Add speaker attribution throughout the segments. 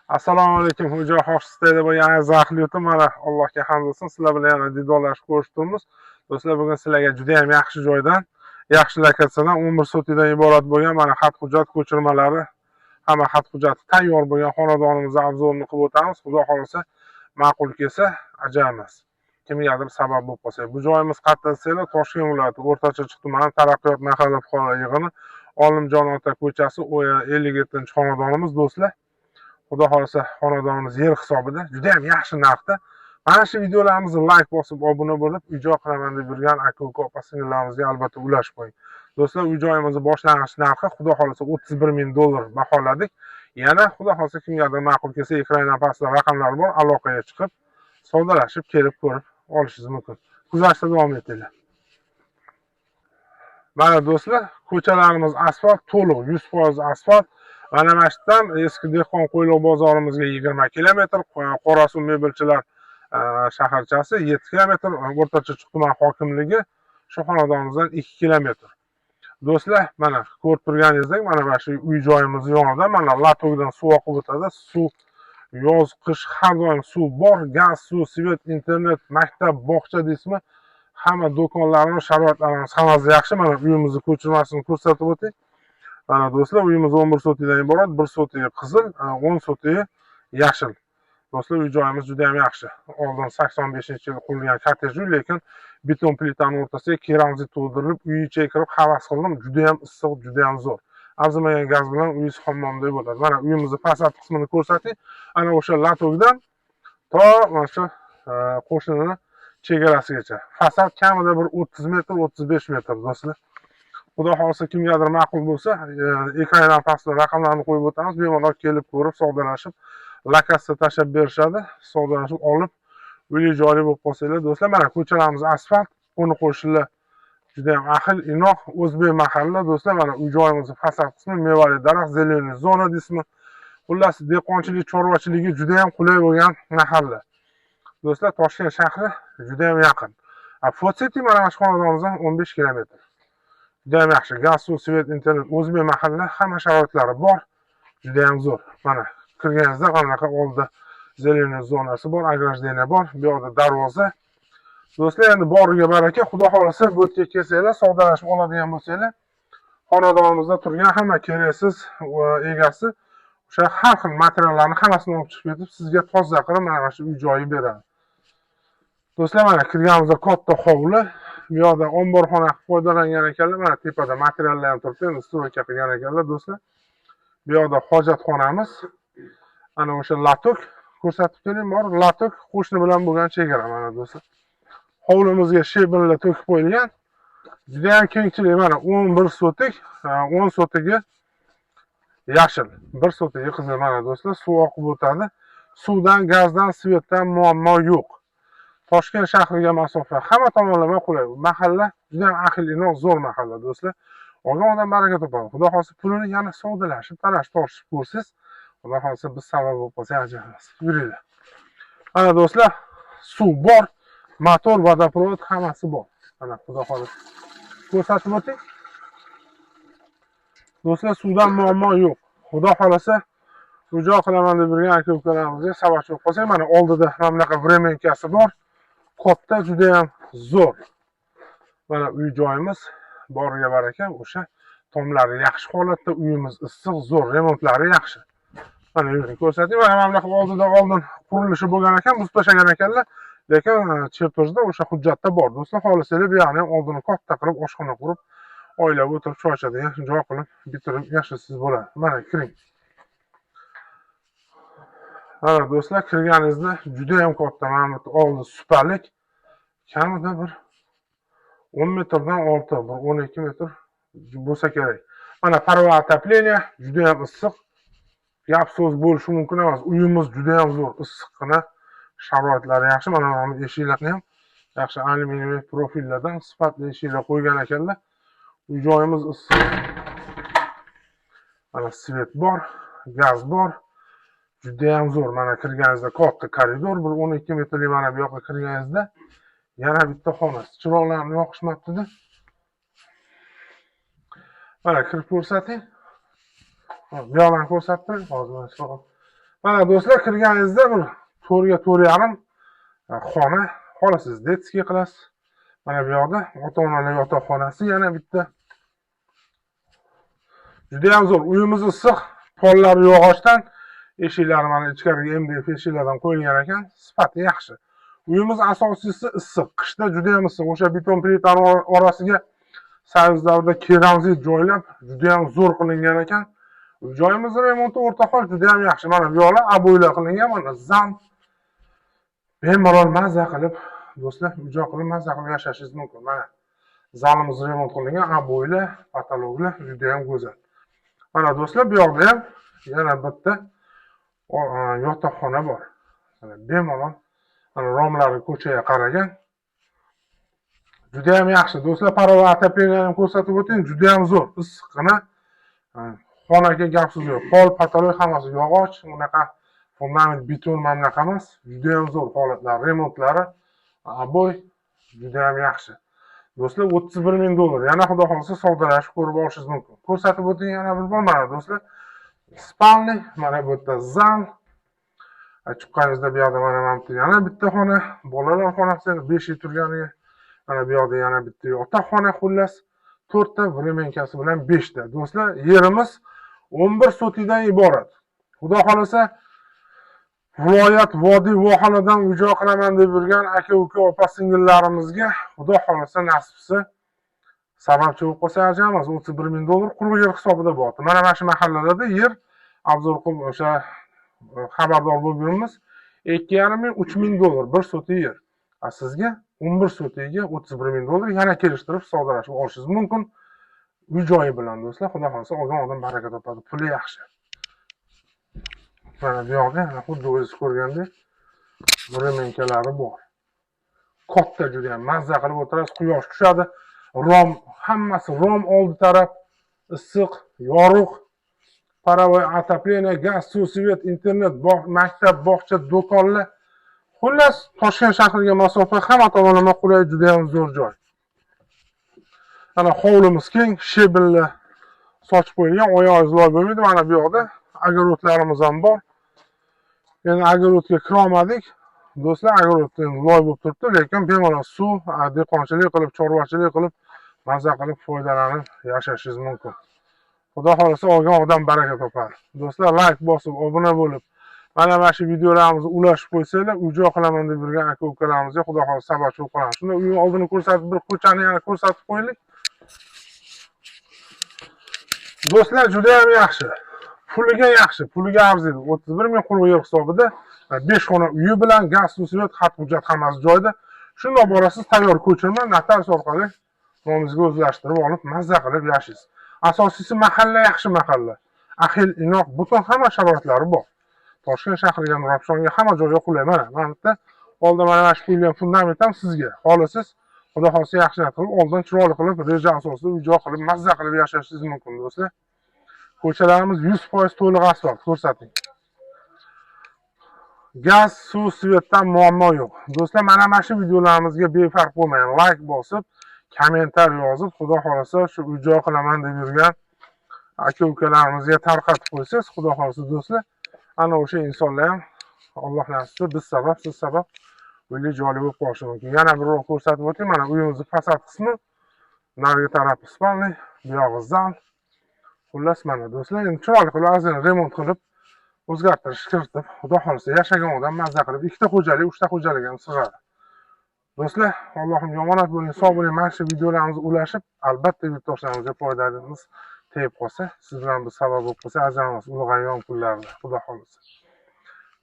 Speaker 1: Assalomu alaykum, Xo'ja Hoshistayda bo'lgan zavqli yo'tim. Mana Allohga hamd bo'lsin, sizlar bilan yana diydorlashib ko'rishdik. Do'stlar, bugun sizlarga juda ham yaxshi joydan, yaxshi lokatsiyadan 11 sotidan iborat bo'lgan mana xat hujjat ko'chirmalari, hamma xat hujjati tayyor bo'lgan xonadonimizni obzorini qilib o'tamiz. Xudo xolasa, ma'qul kelsa, ajamas. Kimgadir sabab bo'lib qolsa. Bu joyimiz qayerda desanglar, Toshkent viloyati O'rtacha tumani Taraqqiyot mahalla fuqaro yig'ini Olimjon ota ko'chasi 57-xonadonimiz do'stlar. Xudo xolasa xonadonimiz yer hisobida juda ham yaxshi narxda. Mana shu videolarimizni like bosib, obuna bo'lib, uy-joy qilaman deb yurgan aka-uka opa-singillarimizga albatta ulashib qo'ying. Do'stlar, uy-joyimizni boshlang'ich narxi xudo xolasa $31,000 baholadik. Yana xudo xolasa kimgadir ma'qul kelsa, ekrandan pastda raqamlar bor, aloqaga chiqib, savdolashib, kelib ko'rib olishingiz mumkin. Kuzatishda davom etinglar. Mana do'stlar, ko'chalarimiz asfalt, to'liq 100% asfalt. Mana mashdan eski dehqon qo'ylov bozorimizga 20 kilometr, Qorasuv mebelchilar shaharchasi 7 kilometr, O'rtacha tuman hokimligi shu xonadonimizdan 2 kilometr. Do'stlar, mana ko'rib turganingizdek, mana shu uy-joyimiz yonida mana latokdan suv oqib o'tadi. Suv yoz, qish har doim suv bor, gaz, suv, svet, internet, maktab, bog'cha deysizmi? Hamma do'konlarimiz, sharoitlarimiz hammasi yaxshi. Mana uyimizni ko'chirmasini ko'rsatib o'tay. Mana do'stlar, uyimiz 11 sotidan iborat, 1 sotiga qizil, 10 sotiga yashil. Do'stlar, uy joyimiz juda ham yaxshi. Oldin 85-yilda qurilgan kottej uy, lekin beton plitani o'rtasiga keramzit to'ldirilib, uy ichiga kirib havas qildim. Juda ham issiq, juda ham zo'r. Arzimagan gaz bilan uyingiz hammomdek bo'ladi. Mana uyimizni fasad qismini ko'rsatay. Ana o'sha latokdan to mana shu qo'shnini chegarasigacha. Fasad kamida bir 30 metr, 35 metr do'stlar. Xudo xolasa kimgadir ma'qul bo'lsa, ekrandan pastda raqamlarni qo'yib o'tamiz. Bemalol kelib ko'rib, savdolashib, lokatsiya tashlab berishadi. Savdolashib olib, uyli joyli bo'lib qolsanglar, do'stlar, mana ko'chalarimiz asfalt, qo'ni qo'shnilar juda ham ahil, inoq, o'zbek mahalla, do'stlar. Mana uy joyimizning fasad qismi mevali daraxt, zelenyay zona deysizmi? Xullas, dehqonchilik, chorvachiligi juda ham qulay bo'lgan mahalla. Do'stlar, Toshkent shahri juda ham yaqin. Fotseti mana shu xonadonimizdan 15 kilometr. Juda ham yaxshi. Gaz, suv, svet, internet, o'zbek mahalla, hamma sharoitlari bor. Juda ham zo'r. Mana kirganingizda qanaqa oldida zelenyay zonasi bor, ограждение bor, bu yoqda darvoza. Do'stlar, endi boriga baraka. Xudo xolasa, bu yerga kelsanglar, savdolashib oladigan bo'lsanglar, xonadonimizda turgan hamma keraksiz egasi o'sha har xil materiallarni hammasini olib chiqib ketib, sizga toza qilib mana shu uy joyi beradi. Do'stlar, mana kirganimizda katta hovli, bu yoqda omborxona qilib foydalangan ekanlar. Mana tepada materiallar ham turibdi, endi stroyka qilgan ekanlar do'stlar. Bu yoqda hojatxonamiz. Ana o'sha latok ko'rsatib bering, bor latok qo'shni bilan bo'lgan chegara mana do'stlar. Hovlimizga shebinlar to'kib qo'yilgan. Juda ham kengchilik, mana 11 sotik, 10 sotiga yashil, 1 sotiga qizil. Mana do'stlar, suv oqib o'tadi. Suvdan, gazdan, svetdan muammo yo'q. Toshkent shahriga masofa hamma tomonlama qulay. Mahalla juda ham ahil, inoq, zo'r mahalla do'stlar. Olgan odam baraka topadi. Xudo xolasa pulini yana savdolashib, talash-tortishib ko'rsiz. Xudo xolasa biz sabab bo'lib qolsak ajamas. Yuringlar. Mana do'stlar, suv bor, motor, vodoprovod hammasi bor. Mana xudo xolasa ko'rsatib o'ting. Do'stlar, suvdan muammo yo'q. Xudo xolasa uy-joy qilaman deb yurgan aka-ukalarimizga sababchi bo'lib qolsak, mana oldida mana bunaqa vremenkasi bor. Katta, juda ham zo'r. Mana uy joyimiz boriga baraka, o'sha tomlari yaxshi holatda, uyimiz issiq, zo'r, remontlari yaxshi. Mana yuring ko'rsatayım. Mana bunaqa oldin qurilishi bo'lgan ekan, buz tashlagan ekanlar, lekin chertojda o'sha hujjatda bor. Do'stlar, xohlasangiz bu yoqni ham oldini katta qilib, oshxona qurib, oilab o'tirib choy ichadigan joy qilib bitirib yashashsiz bo'ladi. Mana kiring. Mana do'stlar, kirganingizda juda ham katta, mana bu oldi supalik. Kamida bir 10 metrdan ortiq, bir 12 metr bo'lsa kerak. Mana parva отопление juda ham issiq. Gap so'z bo'lishi mumkin emas. Uyimiz juda ham zo'r, issiqqina, sharoitlari yaxshi. Mana bu eshiklarni ham yaxshi alyuminiy profillardan sifatli eshiklar qo'ygan ekanlar. Uy joyimiz issiq. Mana svet bor, gaz bor. Juda ham zo'r. Mana kirganingizda katta koridor, bir 12 metrlik mana bu yoqqa kirganingizda yana bitta xonasi. Chiroqlarni yoqishmabdi-da. Mana kirib ko'rsating. Bu yoqdan ko'rsatdim. Hozir Mana do'stlar, kirganingizda bir 4 ga 4,5 xona olasiz. Detskiy qilasiz. Mana bu yoqda ota-onalar yotoqxonasi yana bitta. Juda ham zo'r. Uyimiz issiq, pollari yog'ochdan, eshiklari mana ichkariga MDF eshiklardan qo'yilgan ekan, sifati yaxshi. Uyimiz asosiysi issiq. Qishda juda ham issiq. O'sha beton plitalar orasiga sovet davrida keramzit joylab, juda ham zo'r qilingan ekan. Joyimiz remonti o'rtahol juda ham yaxshi. Mana bu yoqlar abo'ylar qilingan, mana zam bemalol mazza qilib, do'stlar, uy-joy qilib mazza qilib yashashingiz mumkin. Mana zalimiz remont qilingan, abo'ylar, patologlar juda ham go'zal. Mana do'stlar, bu yoqda ham yana bitta yotoqxona bor. Mana bemalol mana romlari ko'chaga qaragan. Juda ham yaxshi. Do'stlar, parova отопленияni ham ko'rsatib o'ting, juda ham zo'r. Issiqqina. Xonaga gapsiz yo'q. Pol, patolog hammasi yog'och, unaqa fundament beton mamlaqa emas. Juda ham zo'r holatlar, remontlari, abo'y juda ham yaxshi. Do'stlar, $31,000. Yana xudo xolsa savdolashib ko'rib olishingiz mumkin. Ko'rsatib o'ting yana bir bor. Mana do'stlar, spalni, mana bu yerda zal. Chiqqaningizda bu yoqda mana yana bitta xona, bolalar xonasi, 5 yil turganiga. Mana bu yoqda yana bitta yotoqxona, xullas 4 ta vremenkasi bilan 5 ta. Do'stlar, yerimiz 11 sotidan iborat. Xudo xolasa viloyat, vodiy, vohanadan uy-joy qilaman deb yurgan aka-uka, opa-singillarimizga xudo xolasa nasibsi sababchi bo'lib qolsa ajamiz. $31,000 quruq yer hisobida bo'lyapti. Mana shu mahallalarda yer obzor qilib o'sha xabardor bo'lib yuribmiz. $2,500-3,000 bir soti yer. Sizga 11 sotiga $31,000 yana kelishtirib savdolashib olishingiz mumkin. Uy-joyi bilan do'stlar, xudo xolasa olgan odam baraka topadi, puli yaxshi. Mana bu yoqda xuddi o'zingiz ko'rgandek remenkalari bor. Katta juda ham mazza qilib o'tirasiz, quyosh tushadi. Rom, hammasi rom, oldi taraf issiq, yorug', parovoy, отопление, gaz, suv, svet, internet, maktab, bog'cha, do'konlar. Xullas, Toshkent shahriga masofa, hamma tomonlama qulay, juda ham zo'r joy. Mana hovlimiz keng, shebellar sochib qo'yilgan, oyog'ingiz loy bo'lmaydi. Mana bu yoqda огородlarimiz ham bor. Endi огородga kirolmadik. Do'stlar, огородdan loy bo'lib turibdi, lekin bemalol suv, dehqonchilik qilib, chorvachilik qilib, mazza qilib foydalanib yashashingiz mumkin. Xudo xolasa olgan odam baraka topadi. Do'stlar, like bosib, obuna bo'lib, mana shu videolarimizni ulashib qo'ysanglar, uy-joy qilaman deb yurgan aka-ukalarimizga xudo xolasa sababchi bo'lib qolamiz. Shunda uyning oldini ko'rsatib, bir ko'chani yana ko'rsatib qo'yaylik. Do'stlar, juda ham yaxshi. Puliga yaxshi, puliga arziydi. 31,000 quruq yer hisobida 5 xona uyi bilan gaz, suv, svet, xat hujjat hammasi joyida. Shundoq borasiz, tayyor ko'chirma, notarius orqali nomingizga o'zlashtirib olib, mazza qilib yashaysiz. Asosiysi mahalla yaxshi mahalla. Ahil, inoq, butun hamma sharoitlari bor. Toshkent shahriga, Nurafshonga, hamma joyga qulay. Mana bitta oldin mana shu qo'yilgan fundament ham sizga. Xohlasiz, xudo xolasa yaxshilab qilib, oldin chiroyli qilib, reja asosida uy-joy qilib, mazza qilib yashashingiz mumkin, do'stlar. Ko'chalarimiz 100% to'liq asfalt, ko'rsating. Gaz, suv, svetdan muammo yo'q. Do'stlar, mana shu videolarimizga befarq bo'lmang, like bosib, kommentar yozib, xudo xolasa shu uy-joy qilaman deb yurgan aka-ukalarimizga tarqatib qo'ysangiz, xudo xolasa do'stlar, ana o'sha insonlar ham Alloh nasib, biz sabab, siz sabab uyli-joyli bo'lib qolishi mumkin. Yana bir ko'rsatib o'taylik, mana uyimizning fasad qismi, narigi tarafi spalni, bu yog'i zal. Xullas, mana do'stlar, endi chiroyli qilib ozgina remont qilib, o'zgartirish kiritib, xudo xolasa yashagan odam mazza qilib, 2 ta xo'jalik, 3 ta xo'jalik ham sig'adi. Do'stlar, Allohim omonat bo'ling, sog' bo'ling. Mana shu videolarimizni ulashib, albatta yurtdoshlarimizga foydamiz tegib qolsa, siz bilan biz sabab bo'lib qolsa, ajramiz ulg'aygan kunlarda, xudo xolasa.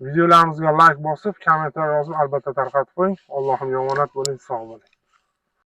Speaker 1: Videolarimizga like bosib, kommentar yozib, albatta tarqatib qo'ying. Allohim omonat bo'ling, sog' bo'ling.